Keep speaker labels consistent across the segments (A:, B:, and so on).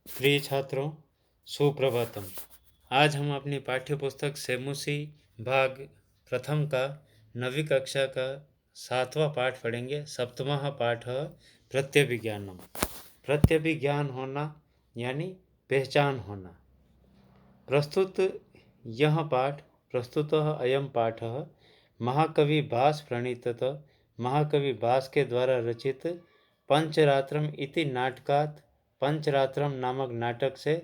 A: प्रिय छात्रों, सुप्रभातम। आज हम अपनी पाठ्य पुस्तक सेमुसी भाग प्रथम का 9वीं कक्षा का 7वां पाठ पढ़ेंगे। सप्तमः पाठ प्रत्यभिज्ञानम। प्रत्यभिज्ञान होना यानी पहचान होना। प्रस्तुतः अयं पाठः महाकवि भास प्रणीतः महाकवि भास के द्वारा रचित पंचरात्रम इति नाटकात पंचरात्रम नामक नाटक से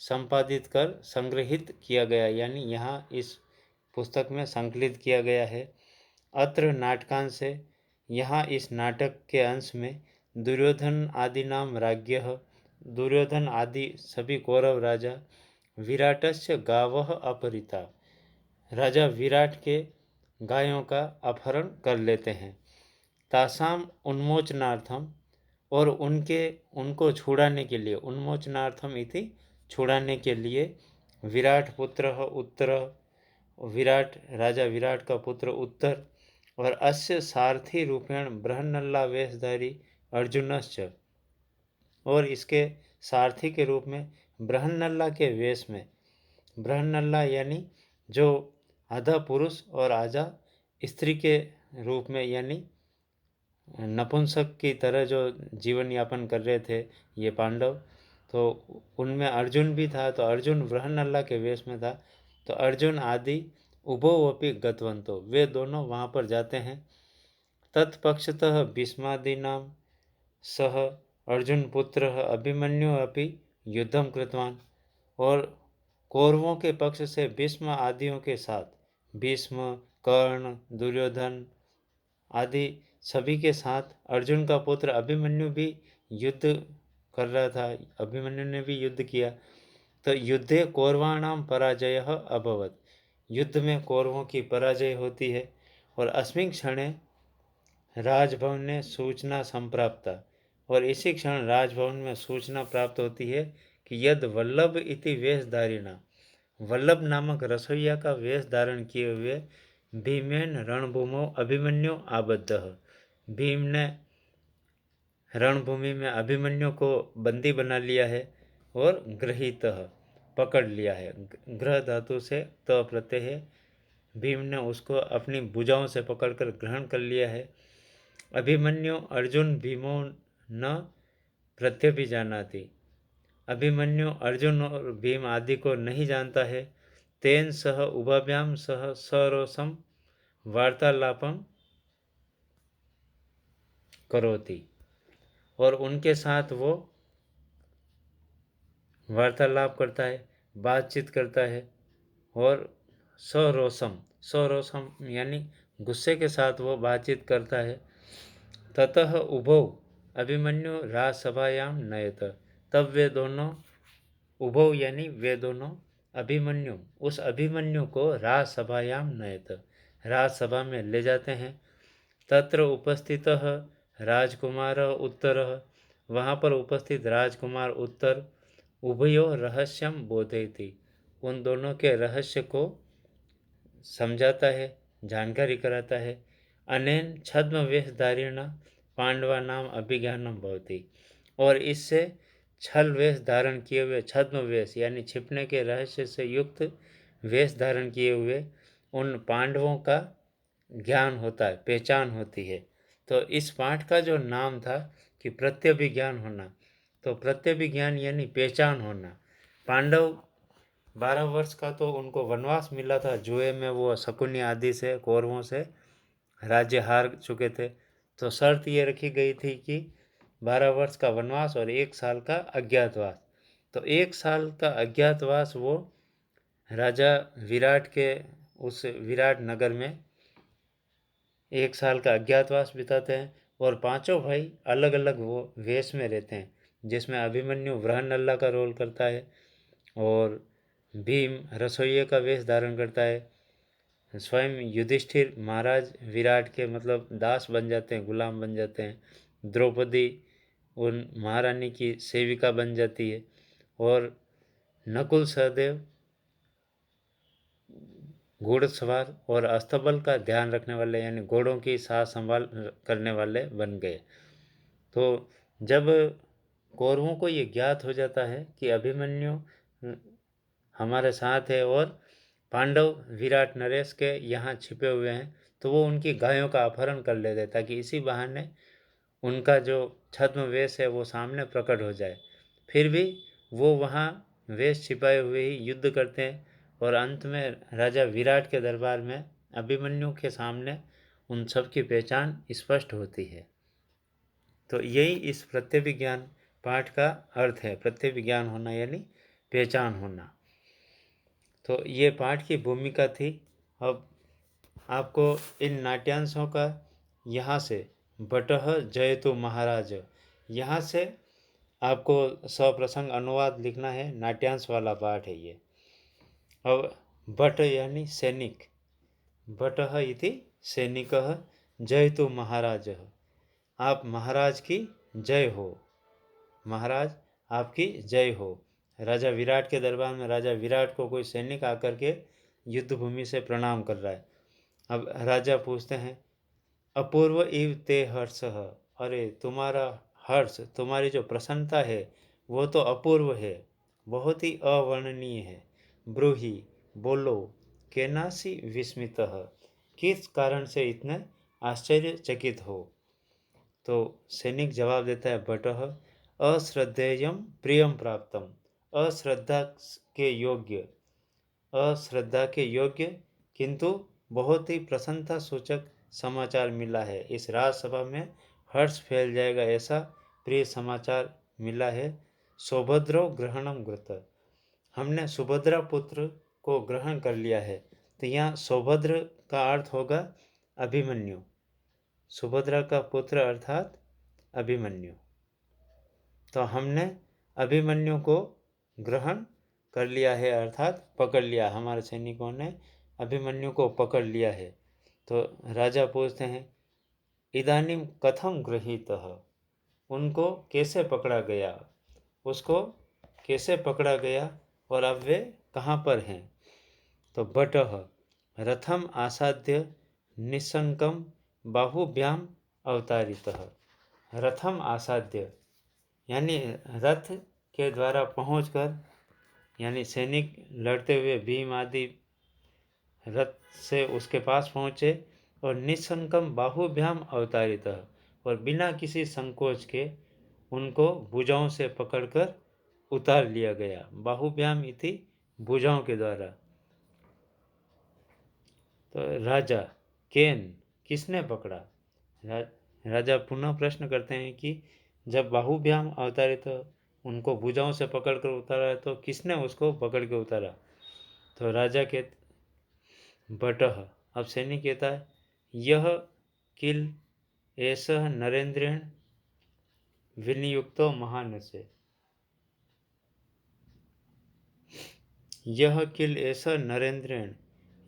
A: संपादित कर संग्रहित किया गया, यानी यहाँ इस पुस्तक में संकलित किया गया है। अत्र नाटकांश से, यहाँ इस नाटक के अंश में दुर्योधन आदि नाम राज्ञः, दुर्योधन आदि सभी कौरव राजा, विराटस्य गावः अपहृता, राजा विराट के गायों का अपहरण कर लेते हैं। तासाम उन्मोचनार्थम, और उनको छुड़ाने के लिए, उन्मोचनार्थम इति छुड़ाने के लिए, विराट पुत्र उत्तर, विराट राजा विराट का पुत्र उत्तर, और अस्य सारथी रूपेण बृहन्नल्ला वेशधारी अर्जुनश्च, और इसके सारथी के रूप में बृहन्नल्ला के वेश में, बृहन्नल्ला यानी जो आधा पुरुष और आधा स्त्री के रूप में, यानी नपुंसक की तरह जो जीवन यापन कर रहे थे ये पांडव, तो उनमें अर्जुन भी था। तो अर्जुन बृहन्नल्ला के वेश में था। तो अर्जुन आदि उभोवपि गतवंतो, वे दोनों वहाँ पर जाते हैं। तत्पक्षतः भीष्मादीनां सह अर्जुन पुत्र अभिमन्यु अपि युद्धम कृतवान, और कौरवों के पक्ष से भीष्म आदियों के साथ भीष्म, कर्ण, दुर्योधन आदि सभी के साथ अर्जुन का पुत्र अभिमन्यु भी युद्ध कर रहा था। अभिमन्यु ने भी युद्ध किया। तो युद्धे कौरवाणाम पराजयः अभवत्, युद्ध में कौरवों की पराजय होती है। और अस्मिन् क्षणे राजभवन ने सूचना संप्राप्ता, और इसी क्षण राजभवन में सूचना प्राप्त होती है कि यद वल्लभ इति वेशधारिणा, वल्लभ नामक रसोइया का वेश धारण किए हुए भीमेन रणभूमो अभिमन्यु आबद्धः, भीम ने रणभूमि में अभिमन्यु को बंदी बना लिया है और गृहीतः पकड़ लिया है। ग्रह धातु से त प्रत्यय है। भीम ने उसको अपनी भुजाओं से पकड़कर ग्रहण कर लिया है। अभिमन्यु अर्जुन भीमो न प्रत्यभिजानाति, अभिमन्यु अर्जुन और भीम आदि को नहीं जानता है। तेन सह उभाभ्याम सह सरोसम वार्तालापम करोति, और उनके साथ वो वार्तालाप करता है, बातचीत करता है। और सरोसम यानी गुस्से के साथ वो बातचीत करता है। ततः उभौ अभिमन्यु राजसभायाम नयत, तब वे दोनों, उभौ यानी वे दोनों, अभिमन्यु उस अभिमन्यु को राजसभायाम नयत, राजसभा में ले जाते हैं। तत्र उपस्थितः राजकुमार उत्तर, वहाँ पर उपस्थित राजकुमार उत्तर, उभयो रहस्यम बोधयति, उन दोनों के रहस्य को समझाता है, जानकारी कराता है। अनेन छद्म वेशधारिण पांडवा नाम अभिज्ञानम भवति, और इससे छल वेश धारण किए हुए, छद्म वेश यानी छिपने के रहस्य से युक्त वेश धारण किए हुए उन पांडवों का ज्ञान होता है, पहचान होती है। तो इस पाठ का जो नाम था कि प्रत्यभिज्ञान होना, तो प्रत्यभिज्ञान यानी पहचान होना। पांडव 12 वर्ष का तो उनको वनवास मिला था, जुए में वो शकुनी आदि से, कौरवों से राज्य हार चुके थे। तो शर्त ये रखी गई थी कि 12 वर्ष का वनवास और 1 साल का अज्ञातवास। तो 1 साल का अज्ञातवास वो राजा विराट के उस विराट नगर में 1 साल का अज्ञातवास बिताते हैं। और पांचों भाई अलग अलग वो वेश में रहते हैं, जिसमें अभिमन्यु बृहन्नल्ला का रोल करता है, और भीम रसोइये का वेश धारण करता है। स्वयं युधिष्ठिर महाराज विराट के मतलब दास बन जाते हैं, गुलाम बन जाते हैं। द्रौपदी उन महारानी की सेविका बन जाती है। और नकुल सहदेव घोड़सवार और अस्तबल का ध्यान रखने वाले, यानी घोड़ों की साज संभाल करने वाले बन गए। तो जब कौरवों को ये ज्ञात हो जाता है कि अभिमन्यु हमारे साथ है और पांडव विराट नरेश के यहाँ छिपे हुए हैं, तो वो उनकी गायों का अपहरण कर लेते ताकि इसी बहाने उनका जो छद्म वेश है वो सामने प्रकट हो जाए। फिर भी वो वहाँ वेश छिपाए हुए ही युद्ध करते हैं और अंत में राजा विराट के दरबार में अभिमन्यु के सामने उन सब की पहचान स्पष्ट होती है। तो यही इस प्रत्यभिज्ञान पाठ का अर्थ है, प्रत्यभिज्ञान होना यानी पहचान होना। तो ये पाठ की भूमिका थी। अब आपको इन नाट्यांशों का यहाँ से बटह जयतु महाराज, यहाँ से आपको सप्रसंग अनुवाद लिखना है। नाट्यांश वाला पाठ है ये। अब बट यानी सैनिक, बटह इति सैनिकः जयतु महाराज, आप महाराज की जय हो, महाराज आपकी जय हो। राजा विराट के दरबार में राजा विराट को कोई सैनिक आकर के युद्ध भूमि से प्रणाम कर रहा है। अब राजा पूछते हैं अपूर्व इव ते हर्ष, अरे तुम्हारा हर्ष, तुम्हारी जो प्रसन्नता है वो तो अपूर्व है, बहुत ही अवर्णनीय है। ब्रूहि, बोलो, केनासी विस्मितः, किस कारण से इतने आश्चर्यचकित हो। तो सैनिक जवाब देता है बटह अश्रद्धेयम प्रियम प्राप्तम, अश्रद्धा के योग्य, अश्रद्धा के योग्य किंतु बहुत ही प्रसन्नता सूचक समाचार मिला है। इस राजसभा में हर्ष फैल जाएगा ऐसा प्रिय समाचार मिला है। सौभद्रो ग्रहणम कृत, हमने सुभद्रा पुत्र को ग्रहण कर लिया है। तो यहाँ सौभद्र का अर्थ होगा अभिमन्यु, सुभद्रा का पुत्र अर्थात अभिमन्यु। तो हमने अभिमन्यु को ग्रहण कर लिया है अर्थात पकड़ लिया, हमारे सैनिकों ने अभिमन्यु को पकड़ लिया है। तो राजा पूछते हैं इदानीम कथम गृहीतः, उनको कैसे पकड़ा गया, उसको कैसे पकड़ा गया और अब वे कहाँ पर हैं। तो बटः रथम आसाद्य निशंकम बाहुभ्याम अवतारितः, रथम आसाद्य यानी रथ के द्वारा पहुंचकर, यानी सैनिक लड़ते हुए भीम आदि रथ से उसके पास पहुँचे और निसंकम बाहुभ्याम अवतारितः, और बिना किसी संकोच के उनको भुजाओं से पकड़कर उतार लिया गया। बाहुभ्याम इति भुजाओं के द्वारा। तो राजा केन, किसने पकड़ा। राजा पुनः प्रश्न करते हैं कि जब बाहुभ्याम अवतारित उनको भुजाओं से पकड़कर उतारा तो किसने उसको पकड़ के उतारा। तो राजा के बटह, अब सैनिक कहता है यह किल ऐसा नरेंद्रेण विनियुक्तो महान से, यह किल ऐसा नरेंद्रेण,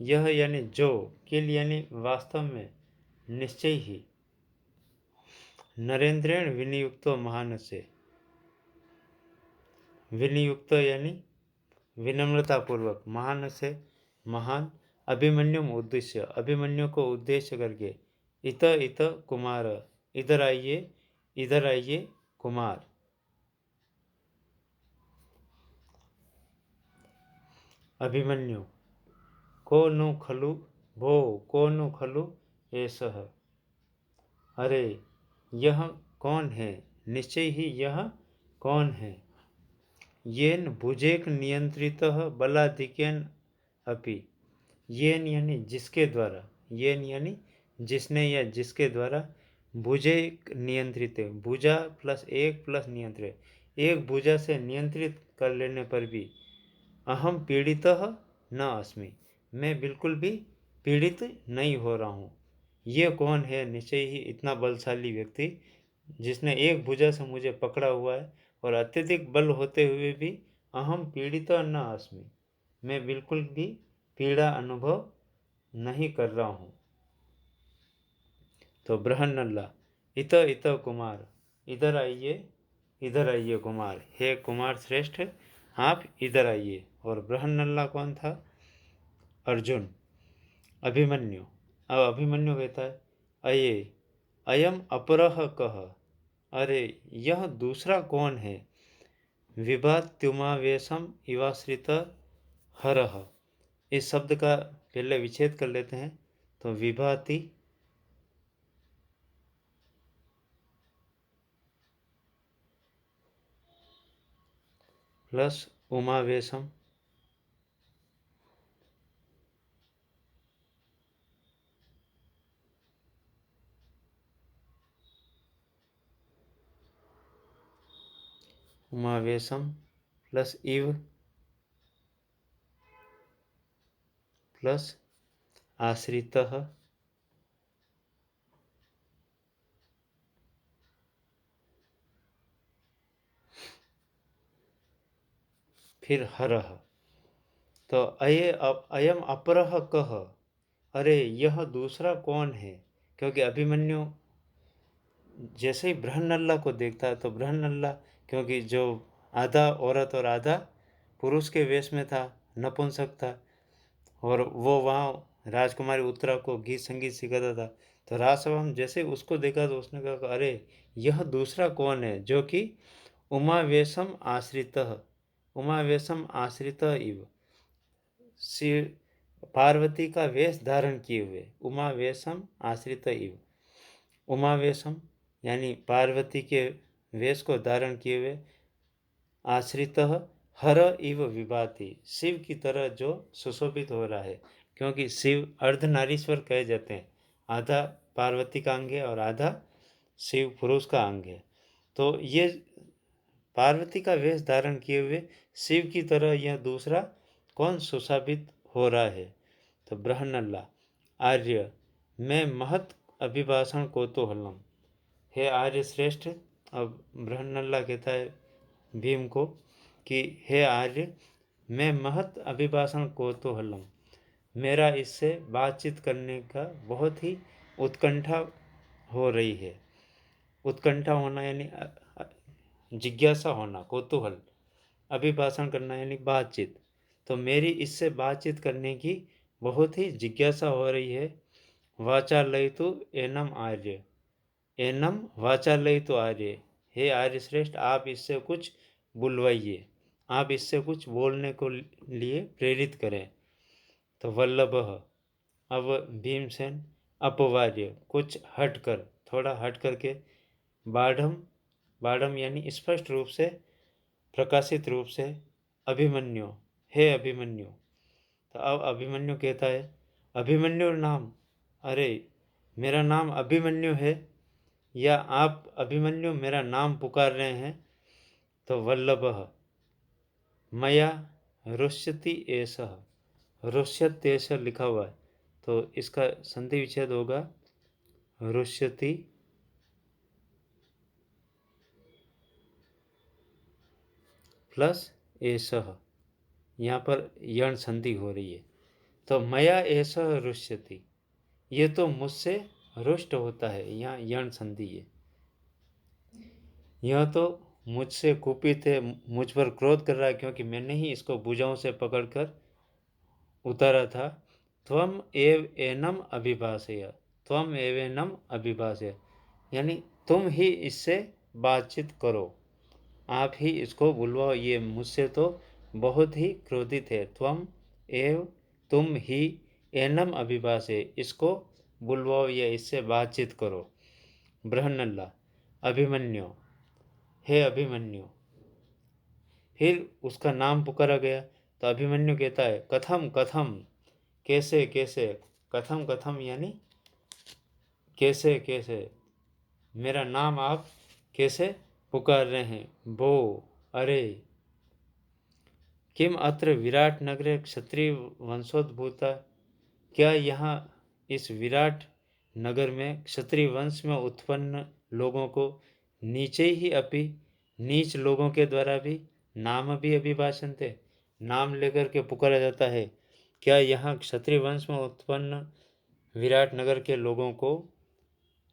A: यह यानी जो, किल यानी वास्तव में, निश्चय ही, नरेंद्रेण विनियुक्तो महान से, विनियुक्त यानी विनम्रतापूर्वक, महान से महान, अभिमन्यु उद्देश्य, अभिमन्यु को उद्देश्य करके, इत इत कुमार, इधर आइए कुमार। अभिमन्यु को नु खलु भो, को नु खलु एसह, अरे यह कौन है, निश्चय ही यह कौन है। येन भुजेक नियंत्रित बलाधिक्यन अपि, येन यानी जिसके द्वारा, येन यानी जिसने या जिसके द्वारा, भुजेक नियंत्रित, भुजा प्लस नियंत्रित, एक भुजा से नियंत्रित कर लेने पर भी, अहम पीड़ितः न अस्मि, मैं बिल्कुल भी पीड़ित नहीं हो रहा हूँ। ये कौन है, निश्चय ही इतना बलशाली व्यक्ति जिसने एक भुजा से मुझे पकड़ा हुआ है और अत्यधिक बल होते हुए भी अहम पीड़ित न अस्मि, मैं बिल्कुल भी पीड़ा अनुभव नहीं कर रहा हूँ। तो बृहन्नल्ला इत इत कुमार, इधर आइए कुमार, हे कुमार श्रेष्ठ आप इधर आइए। और बृहन्नल्ला कौन था, अर्जुन। अभिमन्यु, अब अभिमन्यु कहता है अये अयम अपरह कह, अरे यह दूसरा कौन है? विभात्युमावेशम इवाश्रित हरः। इस शब्द का पहले विच्छेद कर लेते हैं। तो विभाति प्लस उमावेशम उमावेशम प्लस इव प्लस आश्रितः फिर हरः। तो अयम अपरः कः? अरे यह दूसरा कौन है? क्योंकि अभिमन्यु जैसे ही बृहन्नल्ला को देखता है तो बृहन्नल्ला, क्योंकि जो आधा औरत और आधा पुरुष के वेश में था, नपुंसक था, और वो वहाँ राजकुमारी उत्तरा को गीत संगीत सिखाता था। तो राजसभा में जैसे उसको देखा तो उसने कहा कि अरे यह दूसरा कौन है जो कि उमावेशम आश्रितः, उमावेशम आश्रितः इव, शिव पार्वती का वेश धारण किए हुए, उमावेशम आश्रित इव, उमावेशम यानी पार्वती के वेश को धारण किए हुए, आश्रितः हर इव विभाति, शिव की तरह जो सुशोभित हो रहा है। क्योंकि शिव अर्धनारीश्वर कहे जाते हैं, आधा पार्वती का अंग है और आधा शिव पुरुष का अंग है। तो ये पार्वती का वेश धारण किए हुए शिव की तरह यह दूसरा कौन सुशोभित हो रहा है? तो बृहन्नल्ला आर्य मैं महत अभिभाषण कौतूहलम। हे आर्य श्रेष्ठ, अब बृहन्नल्ला कहता है भीम को कि हे आर्य मैं महत अभिभाषण कौतूहलम, मेरा इससे बातचीत करने का बहुत ही उत्कंठा हो रही है। उत्कंठा होना यानी जिज्ञासा होना, कौतूहल, अभिभाषण करना यानी बातचीत। तो मेरी इससे बातचीत करने की बहुत ही जिज्ञासा हो रही है। वाचालयितु एनम आर्य, एनम वाचालयितु आर्य, हे आर्य श्रेष्ठ आप इससे कुछ बुलवाइए, आप इससे कुछ बोलने को लिए प्रेरित करें। तो वल्लभः, अब भीमसेन अपवार्य कुछ हटकर, थोड़ा हट करके, बाढ़ बाढ़ यानी स्पष्ट रूप से, प्रकाशित रूप से, अभिमन्यु, हे अभिमन्यु। तो अब अभिमन्यु कहता है अभिमन्यु नाम, अरे मेरा नाम अभिमन्यु है या आप अभिमन्यु मेरा नाम पुकार रहे हैं? तो वल्लभः मया रुष्यति एषः, रुष्यत्येष लिखा हुआ है तो इसका संधि विच्छेद होगा रुष्यति प्लस एषः, यहाँ पर यण संधि हो रही है। तो मया एषः रुष्यति, ये तो मुझसे रुष्ट होता है, यहाँ यण संधि है। यह तो मुझसे कुपित है, मुझ पर क्रोध कर रहा है क्योंकि मैंने ही इसको भुजाओं से पकड़कर उतारा था। त्वम एव एनम अभिभाषय, त्वम एवेनम अभिभाषय यानी तुम ही इससे बातचीत करो, आप ही इसको बुलवाओ, ये मुझसे तो बहुत ही क्रोधित है। त्वम एव तुम ही एनम अभिभाषय, इसको बुलवाओ या इससे बातचीत करो। बृहन्नल्ला अभिमन्यु, हे अभिमन्यु, फिर उसका नाम पुकारा गया। तो अभिमन्यु कहता है कथम कथम, कैसे कैसे, कथम कथम यानी कैसे कैसे, मेरा नाम आप कैसे पुकार रहे हैं? भो, अरे, किम अत्र विराट नगरे क्षत्रिय वंशोद्भूता, क्या यहाँ इस विराट नगर में क्षत्रिय वंश में उत्पन्न लोगों को नीचे ही अपि, नीच लोगों के द्वारा भी नाम भी अभिभाषण थे, नाम लेकर के पुकारा जाता है? क्या यहाँ क्षत्रिय वंश में उत्पन्न विराट नगर के लोगों को,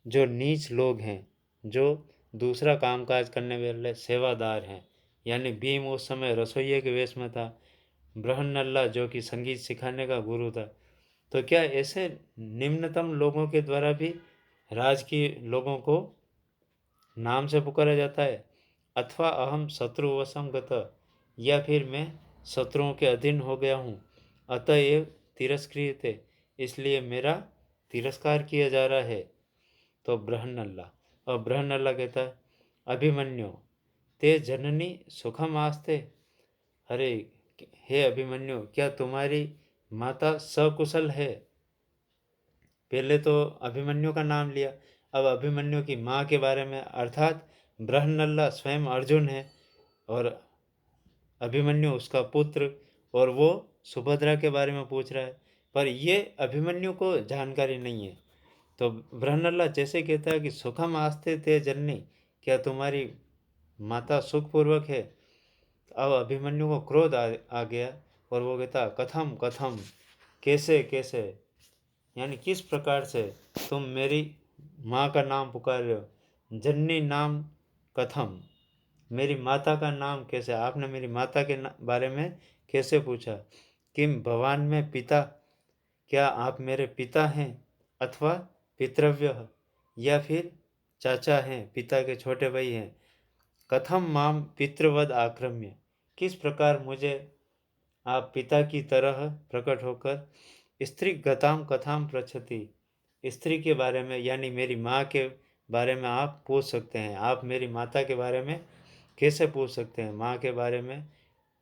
A: जो नीच लोग हैं, जो दूसरा कामकाज करने वाले सेवादार हैं, यानी भीम उस समय रसोइये के वेश में था, बृहन्नल्ला जो कि संगीत सिखाने का गुरु था, तो क्या ऐसे निम्नतम लोगों के द्वारा भी राजकीय लोगों को नाम से पुकारा जाता है, अथवा अहम शत्रुवशं गतः, या फिर मैं शत्रुओं के अधीन हो गया हूँ, अतएव तिरस्क्रियते, इसलिए मेरा तिरस्कार किया जा रहा है। तो बृहन्नल्ला, और बृहन्नल्ला कहता है, अभिमन्यु ते जननी सुखम आस्ते, अरे हे अभिमन्यु, क्या तुम्हारी माता सकुशल है? पहले तो अभिमन्यु का नाम लिया, अब अभिमन्यु की माँ के बारे में, अर्थात बृहन्नल्ला स्वयं अर्जुन है और अभिमन्यु उसका पुत्र, और वो सुभद्रा के बारे में पूछ रहा है, पर ये अभिमन्यु को जानकारी नहीं है। तो बृहन्नल्ला जैसे कहता है कि सुखम आस्ते ते जननी, क्या तुम्हारी माता सुखपूर्वक है? अब अभिमन्यु को क्रोध आ गया और वो कहता, कथम कथम, कैसे कैसे, यानी किस प्रकार से तुम मेरी माँ का नाम पुकार रहे हो? जननी नाम कथम, मेरी माता का नाम कैसे? आपने मेरी माता के बारे में कैसे पूछा? किम भवान में पिता, क्या आप मेरे पिता हैं? अथवा पितृव्य, या फिर चाचा हैं, पिता के छोटे भाई हैं। कथम माम पितृवद आक्रम्य, किस प्रकार मुझे आप पिता की तरह प्रकट होकर स्त्री गताम कथाम पृच्छति, स्त्री के बारे में यानी मेरी माँ के बारे में आप पूछ सकते हैं? आप मेरी माता के बारे में कैसे पूछ सकते हैं? माँ के बारे में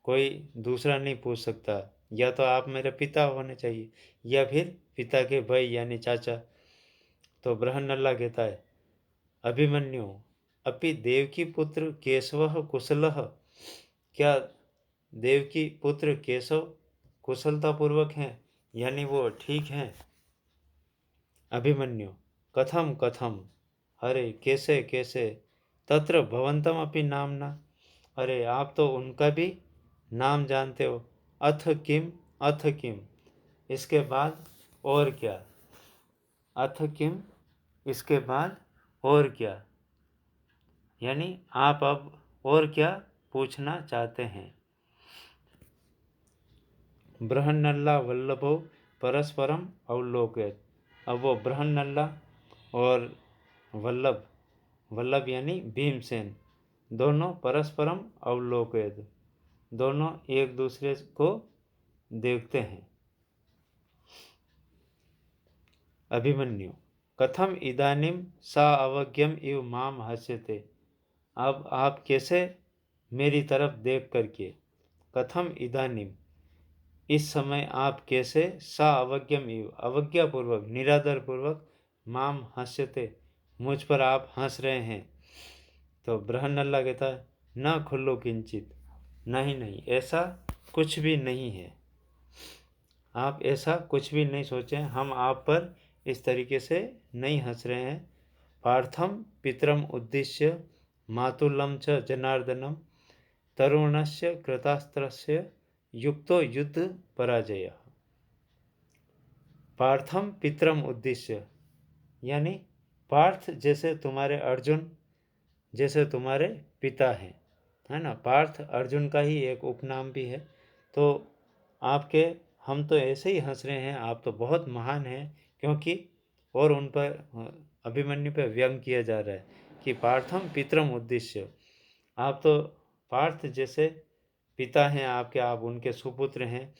A: कोई दूसरा नहीं पूछ सकता, या तो आप मेरे पिता होने चाहिए या फिर पिता के भाई यानी चाचा। तो बृहन्नल्ला कहता है, अभिमन्यु अपि देवकी पुत्र केशव कुशलः, क्या देवकी पुत्र केशव कुशलतापूर्वक हैं, यानी वो ठीक हैं? अभिमन्यु, कथम कथम, अरे कैसे कैसे, तत्र भवन्तम अपि नामना, अरे आप तो उनका भी नाम जानते हो। अथ किम, अथ किम, इसके बाद और क्या? अथ किम, इसके बाद और क्या, यानी आप अब और क्या पूछना चाहते हैं? बृहन्नल्ला वल्लभो परस्परम अवलोकयत, अब वो बृहन्नल्ला और वल्लभ, वल्लभ यानी भीमसेन, दोनों परस्परम अवलोकयत, दोनों एक दूसरे को देखते हैं। अभिमन्यु, कथम इदानीम सा अवज्ञम इव माम हस्यते, अब आप कैसे मेरी तरफ देख करके, कथम इदानीम, इस समय आप कैसे, सा अवज्ञम इव, अवज्ञापूर्वक निरादरपूर्वक, माम हस्यते, मुझ पर आप हंस रहे हैं। तो बृहन्नल्ला कहता है, न खुल्लो किंचित, नहीं नहीं, ऐसा कुछ भी नहीं है, आप ऐसा कुछ भी नहीं सोचें, हम आप पर इस तरीके से नहीं हंस रहे हैं। पार्थम पितरम उद्देश्य मातुलम च जनार्दनम तरुणस्य कृतास्त्रस्य युक्तो युद्ध पराजय, पार्थम पितरम उद्देश्य, यानी पार्थ जैसे तुम्हारे अर्जुन जैसे तुम्हारे पिता हैं, है ना? पार्थ अर्जुन का ही एक उपनाम भी है। तो आपके, हम तो ऐसे ही हंस रहे हैं, आप तो बहुत महान हैं, क्योंकि और उन पर अभिमन्यु पर व्यंग किया जा रहा है कि पार्थम पितरम उद्देश्य, आप तो पार्थ जैसे पिता हैं आपके, आप उनके सुपुत्र हैं।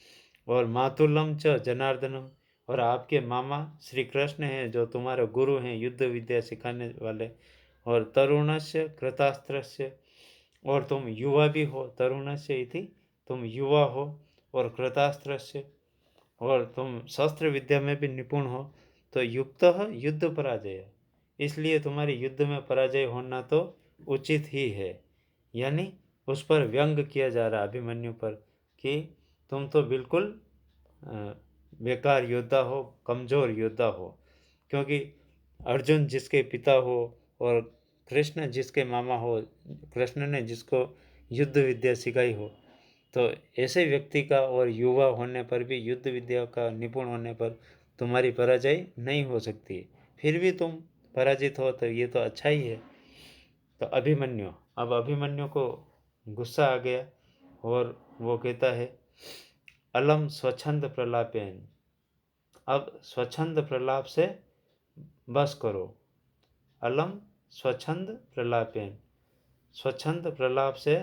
A: और मातुलम च जनार्दनम, और आपके मामा श्री कृष्ण हैं जो तुम्हारे गुरु हैं, युद्ध विद्या सिखाने वाले। और तरुणस्य कृतास्त्रस्य, और तुम युवा भी हो, तरुणस्य इति, तुम युवा हो, और कृतास्त्रस्य, और तुम शस्त्र विद्या में भी निपुण हो। तो युक्तः युद्ध पराजय, इसलिए तुम्हारी युद्ध में पराजय होना तो उचित ही है, यानी उस पर व्यंग किया जा रहा अभिमन्यु पर कि तुम तो बिल्कुल बेकार योद्धा हो, कमज़ोर योद्धा हो। क्योंकि अर्जुन जिसके पिता हो और कृष्ण जिसके मामा हो, कृष्ण ने जिसको युद्ध विद्या सिखाई हो, तो ऐसे व्यक्ति का और युवा होने पर भी, युद्ध विद्या का निपुण होने पर तुम्हारी पराजय नहीं हो सकती। फिर भी तुम पराजित हो तो ये तो अच्छा ही है। तो अभिमन्यु, अब अभिमन्यु को गुस्सा आ गया और वो कहता है, अलम स्वच्छंद प्रलापेन, अब स्वच्छंद प्रलाप से बस करो। अलम स्वच्छंद प्रलापेन। स्वच्छंद प्रलाप से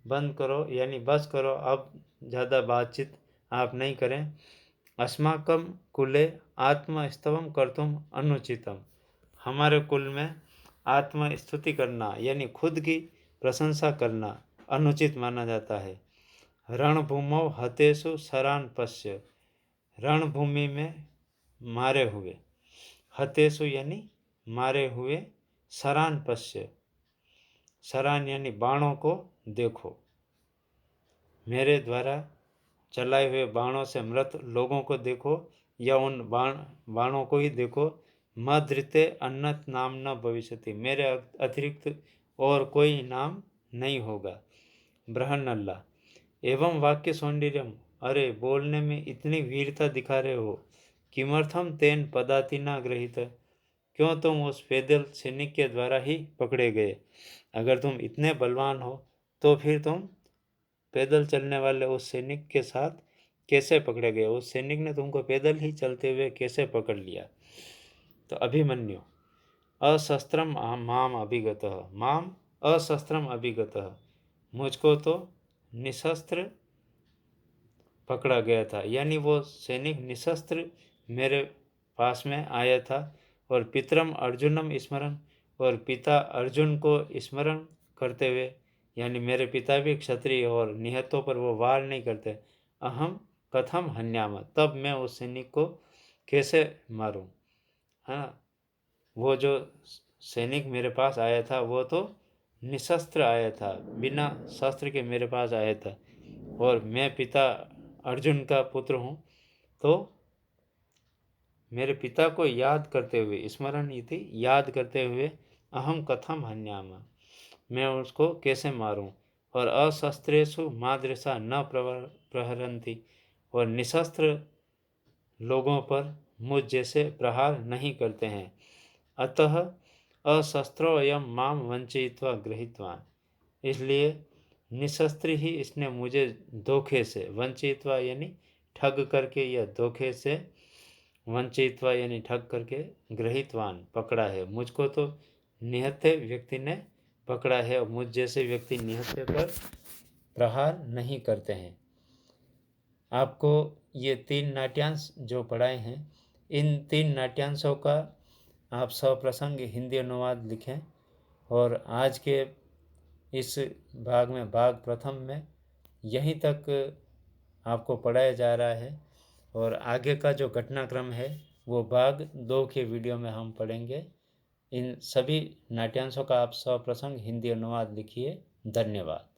A: बंद करो, यानी बस करो, अब ज़्यादा बातचीत आप नहीं करें। अस्माकं कुले आत्मस्तवम कर्तुम अनुचितम। हमारे कुल में आत्मस्तुति करना यानी खुद की प्रशंसा करना अनुचित माना जाता है। रणभूमौ हतेषु शरान पश्य। रणभूमि में मारे हुए, हतेषु यानी मारे हुए, शरान पश्य, शरान यानी बाणों को देखो। मेरे द्वारा चलाए हुए बाणों से मृत लोगों को देखो, या उन बाणों को ही देखो। मदृते अन्नत नाम न भविष्यति। मेरे अतिरिक्त और कोई नाम नहीं होगा। बृहन्नल्ला। एवं वाक्य सौंदर्यम। अरे बोलने में इतनी वीरता दिखा रहे हो। किमर्थम तेन पदाति न गृहीत। क्यों तुम उस पैदल सैनिक के द्वारा ही पकड़े गए। अगर तुम इतने बलवान हो तो फिर तुम पैदल चलने वाले उस सैनिक के साथ कैसे पकड़े गए। उस सैनिक ने तुमको पैदल ही चलते हुए कैसे पकड़ लिया। तो अभिमन्यु। अशस्त्रम माम अभिगतः। माम अशस्त्रम अभिगतः। मुझको तो निशस्त्र पकड़ा गया था, यानी वो सैनिक निशस्त्र मेरे पास में आया था। और पितरम अर्जुनम स्मरण। और पिता अर्जुन को स्मरण करते हुए, यानी मेरे पिता भी क्षत्रिय और निहत्तों पर वो वार नहीं करते। अहम कथम हन्याम। तब मैं उस सैनिक को कैसे मारूं। हाँ, वो जो सैनिक मेरे पास आया था वो तो निशस्त्र आया था, बिना शस्त्र के मेरे पास आया था। और मैं पिता अर्जुन का पुत्र हूँ, तो मेरे पिता को याद करते हुए, स्मरण इति याद करते हुए, अहम कथम हन्याम, मैं उसको कैसे मारूं। और अशस्त्रेषु मादृशा न प्रहरन्ति। और निशस्त्र लोगों पर मुझ जैसे प्रहार नहीं करते हैं। अतः अशस्त्रोऽयं माम वंचयित्वा गृहीतवान्। इसलिए निशस्त्र ही इसने मुझे धोखे से, वंचितवा यानी ठग करके, या धोखे से, वंचितवा यानी ठग करके, गृहीतवान पकड़ा है। मुझको तो निहत्थे व्यक्ति ने पकड़ा है, और मुझ जैसे व्यक्ति निहत्थे पर प्रहार नहीं करते हैं। आपको ये 3 नाट्यांश जो पढ़ाए हैं, इन 3 नाट्यांशों का आप सप्रसंग हिंदी अनुवाद लिखें। और आज के इस भाग में, भाग प्रथम में, यहीं तक आपको पढ़ाया जा रहा है। और आगे का जो घटनाक्रम है वो भाग 2 के वीडियो में हम पढ़ेंगे। इन सभी नाट्यांशों का आप सप्रसंग हिंदी अनुवाद लिखिए। धन्यवाद।